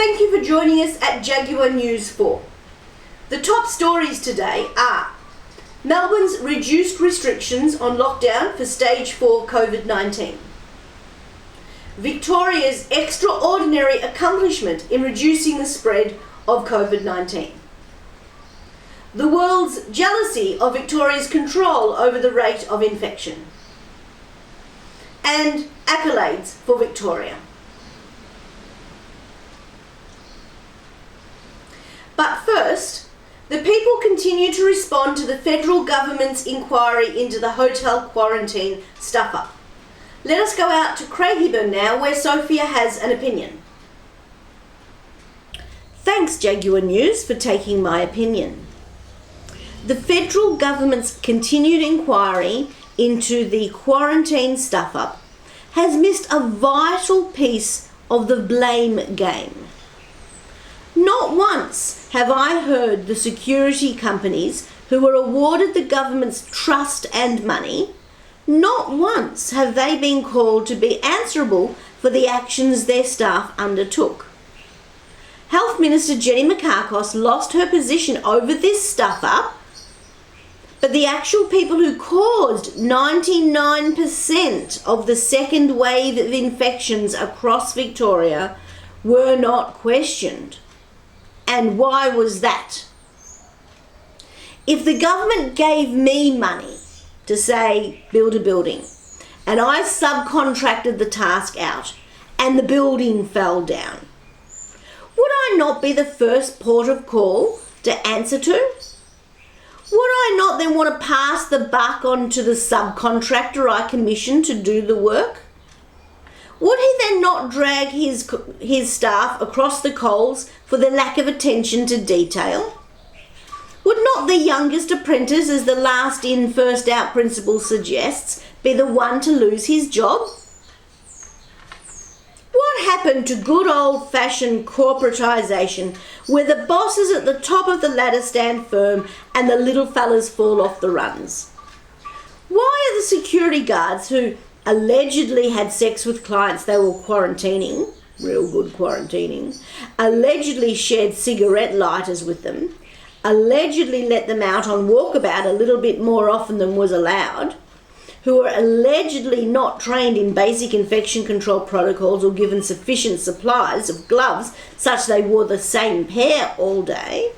Thank you for joining us at Jaguar News 4. The top stories today are Melbourne's reduced restrictions on lockdown for stage 4 COVID-19. Victoria's extraordinary accomplishment in reducing the spread of COVID-19. The world's jealousy of Victoria's control over the rate of infection. And accolades for Victoria. But first, the people continue to respond to the federal government's inquiry into the hotel quarantine stuff-up. Let us go out to Craigieburn now, where Sophia has an opinion. Thanks, Jaguar News, for taking my opinion. The federal government's continued inquiry into the quarantine stuff-up has missed a vital piece of the blame game. Not once have I heard the security companies who were awarded the government's trust and money, not once have they been called to be answerable for the actions their staff undertook. Health Minister Jenny Mikakos lost her position over this stuff-up, but the actual people who caused 99% of the second wave of infections across Victoria were not questioned. And why was that? If the government gave me money to, say, build a building, and I subcontracted the task out, and the building fell down, would I not be the first port of call to answer to? Would I not then want to pass the buck on to the subcontractor I commissioned to do the work? Would he then not drag his staff across the coals for the lack of attention to detail? Would not the youngest apprentice, as the last in, first out principle suggests, be the one to lose his job? What happened to good old-fashioned corporatisation, where the bosses at the top of the ladder stand firm and the little fellas fall off the runs? Why are the security guards who allegedly had sex with clients they were quarantining, real good quarantining, allegedly shared cigarette lighters with them, allegedly let them out on walkabout a little bit more often than was allowed, who were allegedly not trained in basic infection control protocols or given sufficient supplies of gloves such they wore the same pair all day?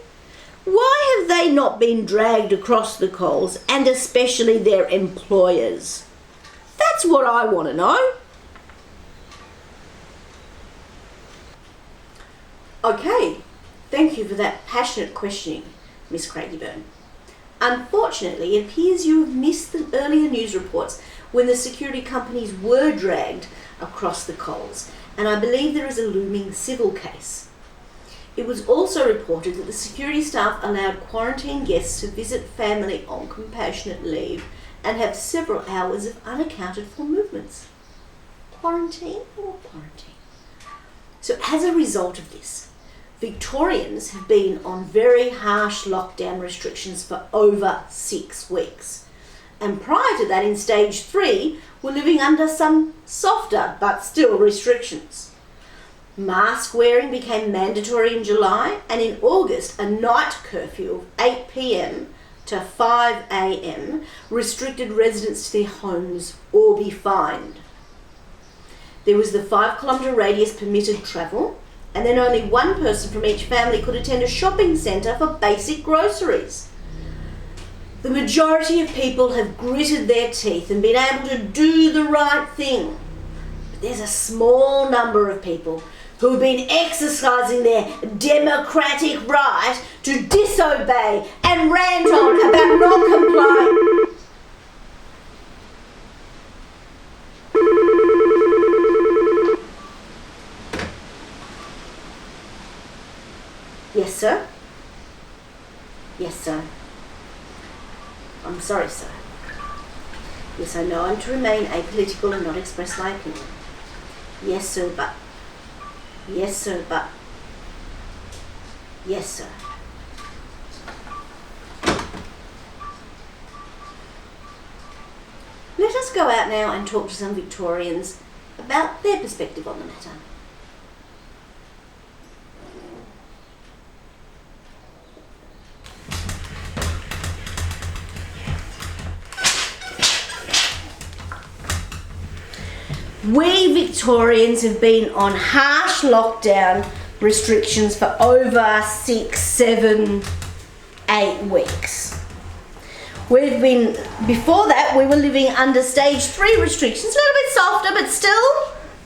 Why have they not been dragged across the coals, and especially their employers? That's what I want to know. Okay, thank you for that passionate questioning, Miss Craigieburn. Unfortunately, it appears you have missed the earlier news reports when the security companies were dragged across the coals, and I believe there is a looming civil case. It was also reported that the security staff allowed quarantine guests to visit family on compassionate leave and have several hours of unaccounted for movements. Quarantine or quarantine? So as a result of this, Victorians have been on very harsh lockdown restrictions for over 6 weeks. And prior to that, in stage 3, were living under some softer but still restrictions. Mask wearing became mandatory in July, and in August, a night curfew of 8 p.m. to 5 a.m. restricted residents to their homes or be fined. There was the 5-kilometre radius permitted travel, and then only one person from each family could attend a shopping centre for basic groceries. The majority of people have gritted their teeth and been able to do the right thing. But there's a small number of people who have been exercising their democratic right to disobey and rant on about not complying. Yes, sir? Yes, sir. I'm sorry, sir. Yes, I know I'm to remain apolitical and not express my opinion. Yes, sir, but... Yes, sir, but... Yes, sir. Let us go out now and talk to some Victorians about their perspective on the matter. We Victorians have been on harsh lockdown restrictions for over 6, 7, 8 weeks. Before that, we were living under stage 3 restrictions, a little bit softer, but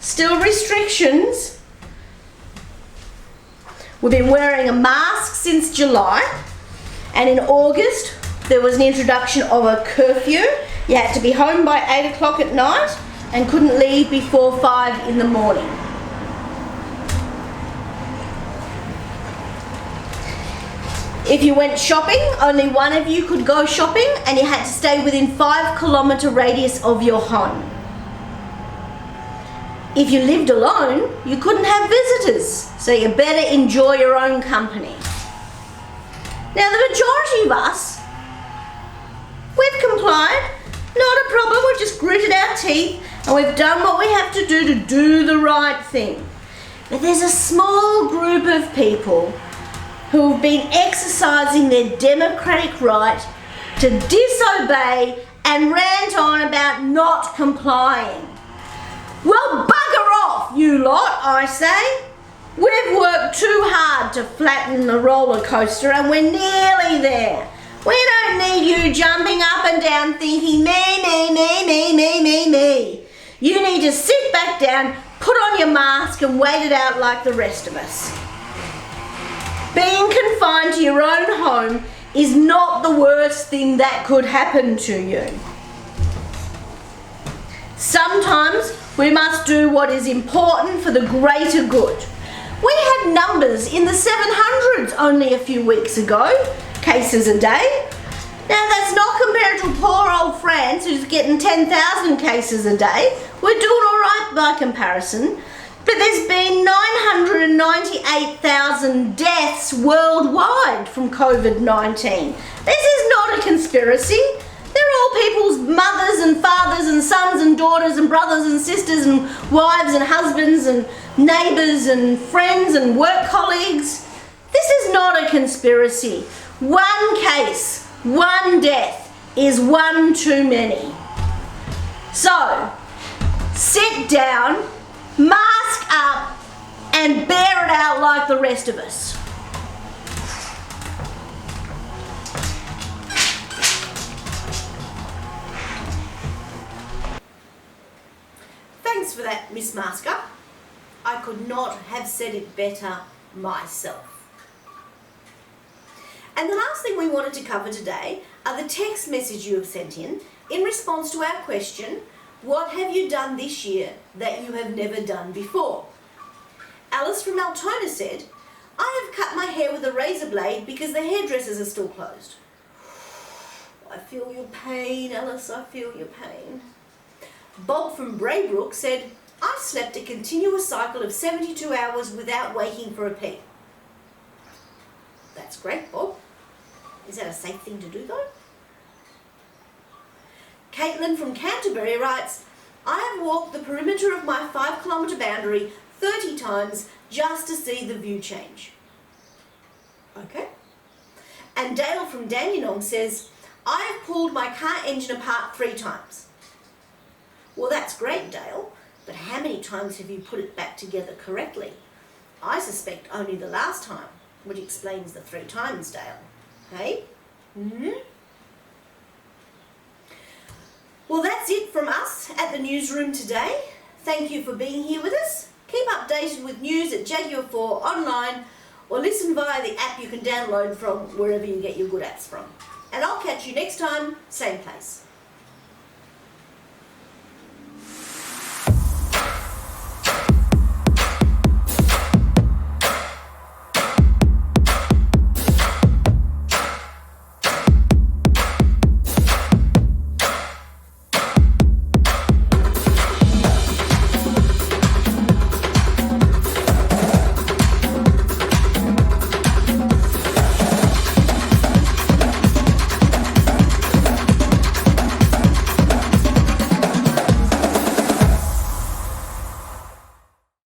still restrictions. We've been wearing a mask since July, and in August, there was an introduction of a curfew. You had to be home by 8 o'clock at night and couldn't leave before 5 in the morning. If you went shopping, only one of you could go shopping, and you had to stay within 5-kilometre radius of your home. If you lived alone, you couldn't have visitors, so you better enjoy your own company. Now, the majority of us, we've complied, not a problem, we've just gritted our teeth and we've done what we have to do the right thing. But there's a small group of people who have been exercising their democratic right to disobey and rant on about not complying. Well, bugger off, you lot, I say. We've worked too hard to flatten the roller coaster and we're nearly there. We don't need you jumping up and down thinking me. You need to sit back down, put on your mask and wait it out like the rest of us. Being confined to your own home is not the worst thing that could happen to you. Sometimes we must do what is important for the greater good. We had numbers in the 700s only a few weeks ago, cases a day. Now that's not compared to poor old France who's getting 10,000 cases a day. We're doing all right by comparison. But there's been 998,000 deaths worldwide from COVID-19. This is not a conspiracy. They're all people's mothers and fathers and sons and daughters and brothers and sisters and wives and husbands and neighbours and friends and work colleagues. This is not a conspiracy. One case, one death is one too many. So, sit down, mask up and bear it out like the rest of us. Thanks for that, Miss Masker. I could not have said it better myself. And the last thing we wanted to cover today are the text message you have sent in response to our question, what have you done this year that you have never done before? Alice from Altona said, I have cut my hair with a razor blade because the hairdressers are still closed. I feel your pain, Alice, I feel your pain. Bob from Braybrook said, I slept a continuous cycle of 72 hours without waking for a pee. That's great, Bob. Is that a safe thing to do though? Caitlin from Canterbury writes, I have walked the perimeter of my 5-kilometre boundary 30 times just to see the view change. Okay. And Dale from Dandenong says, I have pulled my car engine apart 3 times. Well, that's great, Dale, but how many times have you put it back together correctly? I suspect only the last time, which explains the 3 times, Dale. Hey? Well, that's it from us at the newsroom today. Thank you for being here with us. Keep updated with news at Jaguar 4 online or listen via the app you can download from wherever you get your good apps from. And I'll catch you next time, same place.